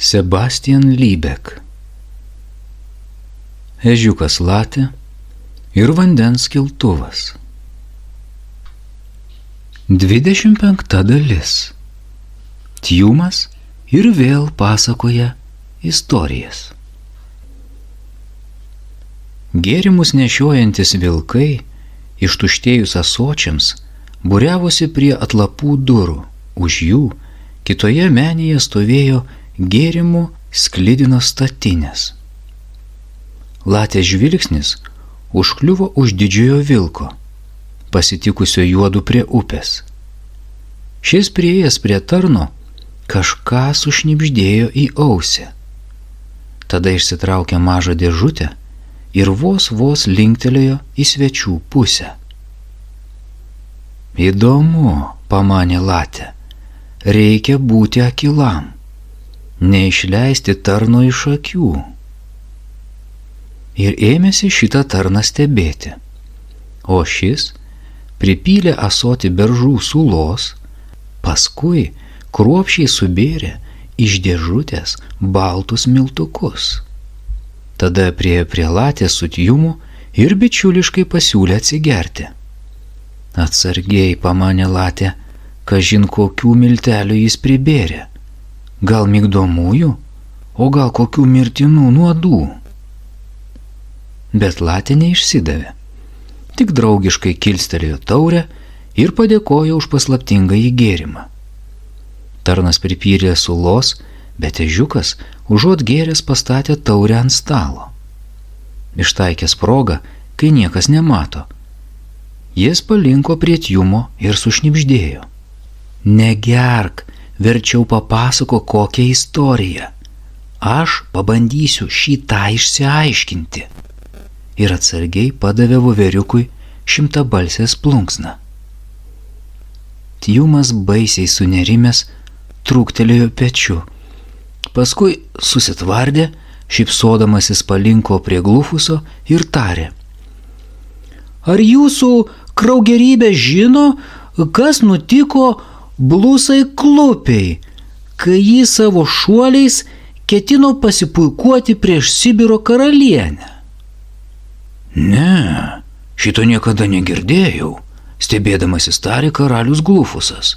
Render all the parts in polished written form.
Sebastian Liebek. Ežiukas Latė ir vandens keltuvas. 25 dalis. Tjumas ir vėl pasakoja istorijas. Gėrimus nešiojantis vilkai, ištuštėjus ąsočiams, būriavosi prie atlapų durų. Už jų kitoje menėje stovėjo gėrimų sklidinos statinės. Latės žvilgsnis užkliuvo už didžiojo vilko, pasitikusio juodu prie upės. Šis priėjęs prie tarno kažką sušnibždėjo į ausį. Tada išsitraukė mažą dėžutę ir vos linktelėjo į svečių pusę. Įdomu, pamanė Latė, reikia būti akylam, neišleisti tarno iš akių. Ir ėmėsi šitą tarną stebėti. O šis pripylė ąsotį beržų sulos, paskui kruopščiai subėrė iš dėžutės baltus miltukus. Tada priėjo prie Latės su Tjumu ir bičiuliškai pasiūlė atsigerti. Atsargiai, pamanė Latė, kažin kokių miltelių jis pribėrė. Gal migdomųjų, o gal kokių mirtinų nuodų. Bet Latė neišsidavė. Tik draugiškai kilstelėjo taurę ir padėkojo už paslaptingąjį gėrimą. Tarnas pripylė sulos, bet ežiukas užuot gėręs pastatė taurę ant stalo. Ištaikęs progą, kai niekas nemato, jis palinko prie Tjumo ir sušnibždėjo. Negerk, verčiau papasako kokią istoriją. Aš pabandysiu šitą išsiaiškinti. Ir atsargiai padavė voveriukui 100-balsės plunksną. Tjumas baisiai sunerimęs trūktelėjo pečiu. Paskui susitvardė, šypsodamasis palinko prie Glufuso ir tarė. Ar jūsų kraugerybė žino, kas nutiko Blusai Klupiai, kai jį savo šuoliais ketino pasipuikuoti prieš Sibiro karalienę? Ne, šito niekada negirdėjau, stebėdamasis tarė karalius Glufusas.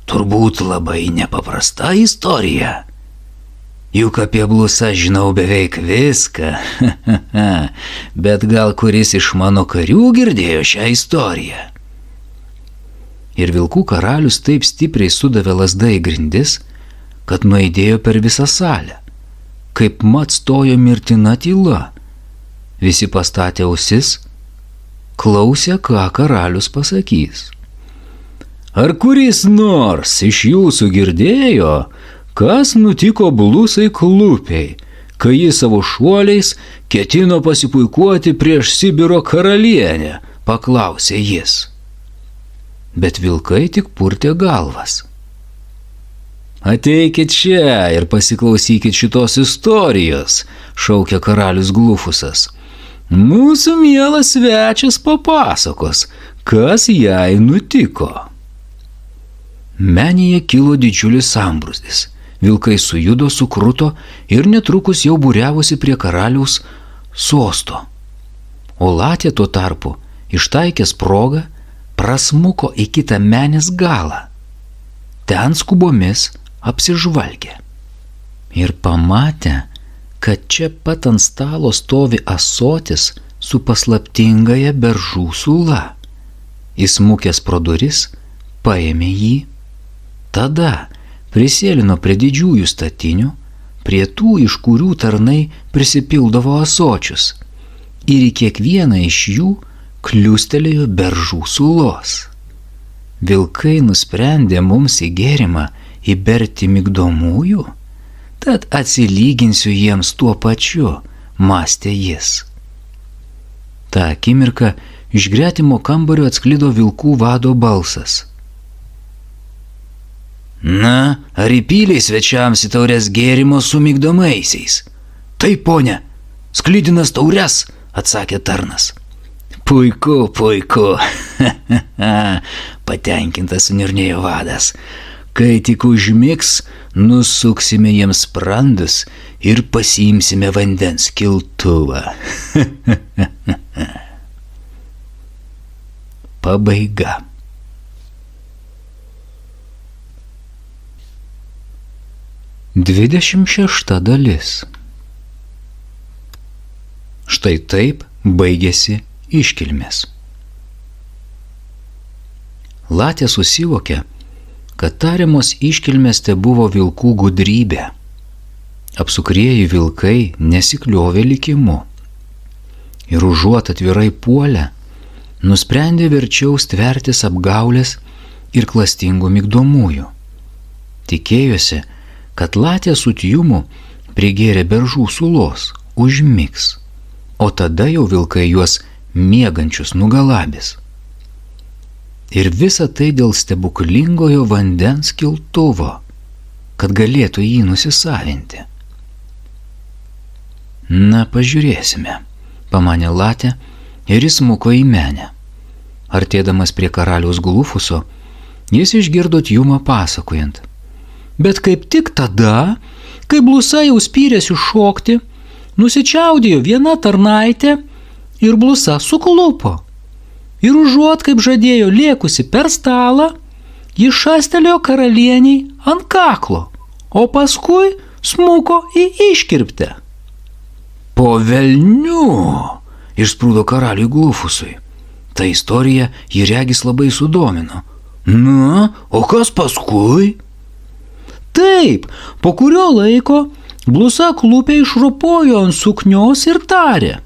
Turbūt labai nepaprasta istorija. Juk apie Blusą žinau beveik viską, bet gal kuris iš mano karių girdėjo šią istoriją. Ir vilkų karalius taip stipriai sudavė lazdą į grindis, kad nuaidėjo per visą salę. Kaip mat stojo mirtina tyla. Visi pastatė ausis, klausė, ką karalius pasakys. Ar kuris nors iš jūsų girdėjo, kas nutiko Blusai Klupiai, kai jis savo šuoliais ketino pasipuikuoti prieš Sibiro karalienę, paklausė jis. Bet vilkai tik purtė galvas. Ateikit čia ir pasiklausykit šitos istorijos, šaukė karalius Glufusas. Mūsų mielas svečias papasakos, kas jai nutiko. Menėje kilo didžiulis sambrūzdis. Vilkai sujudo, sukruto ir netrukus jau būriavosi prie karaliaus sosto. O Latė tuo tarpu, ištaikęs progą, prasmuko į kitą menės galą. Ten skubomis apsižvalgė. Ir pamatė, kad čia pat ant stalo stovi ąsotis su paslaptingąja beržų sula. Įsmukęs pro duris, paėmė jį. Tada prisėlino prie didžiųjų statinių, prie tų, iš kurių tarnai prisipildavo ąsočius, ir į kiekvieną iš jų kliustelėjo beržų sulos. Vilkai nusprendė mums į gėrimą įberti migdomųjų, tad atsilyginsiu jiems tuo pačiu, mąstė jis. Ta akimirka iš gretimo kambario atsklido vilkų vado balsas. Na, ar įpylei svečiams į taures gėrimo su migdomaisiais? Taip, ponia, sklidinas taures, atsakė tarnas. Puiku, patenkintas suniurnėjo vadas. Kai tik užmigs, nusuksime jiems sprandus ir pasiimsime vandens kiltuvą. Pabaiga. Dvidešimt šešta dalis. Štai taip baigėsi iškilmės. Latė susivokė, kad tariamos iškilmės te buvo vilkų gudrybė. Apsukrieji vilkai nesikliovė likimu ir užuot atvirai puolę, nusprendė verčiau stvertis apgaulės ir klastingų migdomųjų. Tikėjosi, kad Latė su Tjumu prigėrė beržų sulos, užmigs, o tada jau vilkai juos miegančius nugalabės. Ir visa tai dėl stebuklingojo vandens kiltuvo, kad galėtų jį nusisavinti. Na, pažiūrėsime, pamanė Latė ir įsmuko į menę. Artėdamas prie karaliaus Glufuso, jis išgirdo Tjumą pasakojant. Bet kaip tik tada, kai blusa jau spyrėsi šokti, nusičiaudėjo viena tarnaitė ir blusa suklupo. Ir užuot, kaip žadėjo, lėkusi per stalą, ji šastelėjo karalieniai ant kaklo, o paskui smuko į iškirptę. Po velnių, išsprūdo karaliui Glufusui. Ta istorija jį regis labai sudomino. Na, o kas paskui? Taip, po kurio laiko blusa klupė išropojo ant suknios ir tarė.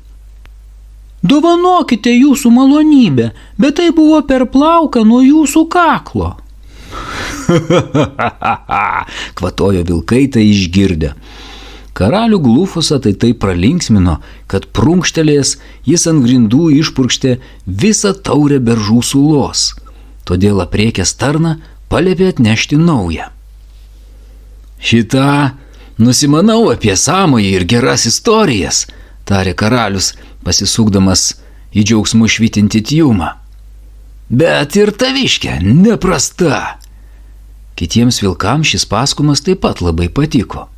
Dovanokite jūsų malonybę, bet tai buvo per plauką nuo jūsų kaklo. Kvatojo vilkai tai išgirdę. Karalių Glufusą tai taip pralinksmino, kad prunkštelėjęs jis ant grindų išpurkštė visą taurę beržų sulos. Todėl apriekęs tarną paliepė atnešti naują. Šitą nusimanau apie sąmojį ir geras istorijas, tarė karalius, pasisukdamas į džiaugsmų švytinti Tjumą. Bet ir taviškė neprasta. Kitiems vilkams šis pasakojimas taip pat labai patiko.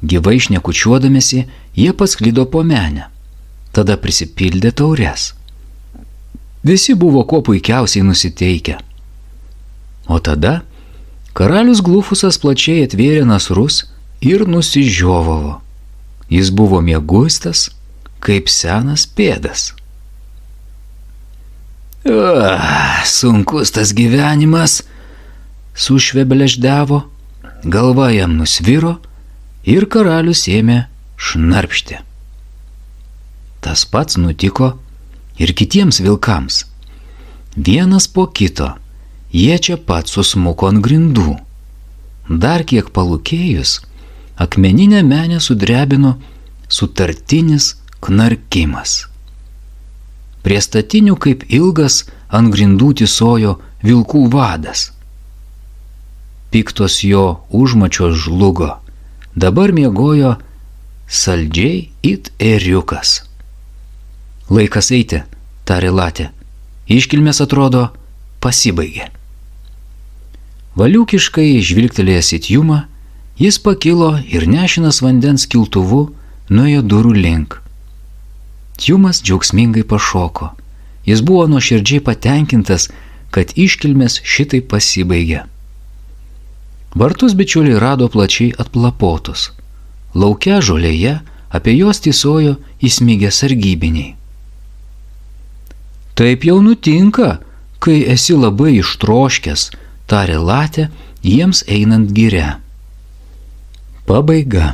Gyvai šnekučiuodamėsi, jie pasklido po menę. Tada prisipildė taures. Visi buvo kuo puikiausiai nusiteikę. O tada karalius Glufusas plačiai atvėrė nasrus ir nusižiovavo. Jis buvo mieguistas, kaip senas pėdas. Sunkus tas gyvenimas, sušvebeleždavo, galva jam nusviro ir karalius ėmė šnarpšti. Tas pats nutiko ir kitiems vilkams. Vienas po kito jie čia pat susmuko ant grindų. Dar kiek palūkėjus, akmeninę menę sudrebino sutartinis knarkimas. Prie statinių kaip ilgas ant grindų tysojo vilkų vadas. Piktos jo užmačios žlugo. Dabar miegojo saldžiai it ėriukas. Laikas eiti, tarė Latė. Iškilmės atrodo pasibaigė. Valiūkiškai žvilgtelėjęs į Tjumą, jis pakilo ir nešinas vandens kiltuvu nuėjo durų link. Tjumas džiaugsmingai pašoko. Jis buvo nuoširdžiai patenkintas, kad iškilmės šitai pasibaigė. Vartus bičiuliai rado plačiai atplapotus. Lauke žolėje apie juos tysojo įsmigę sargybiniai. Taip jau nutinka, kai esi labai ištroškęs, tarė Latė jiems einant giria. Pabaiga.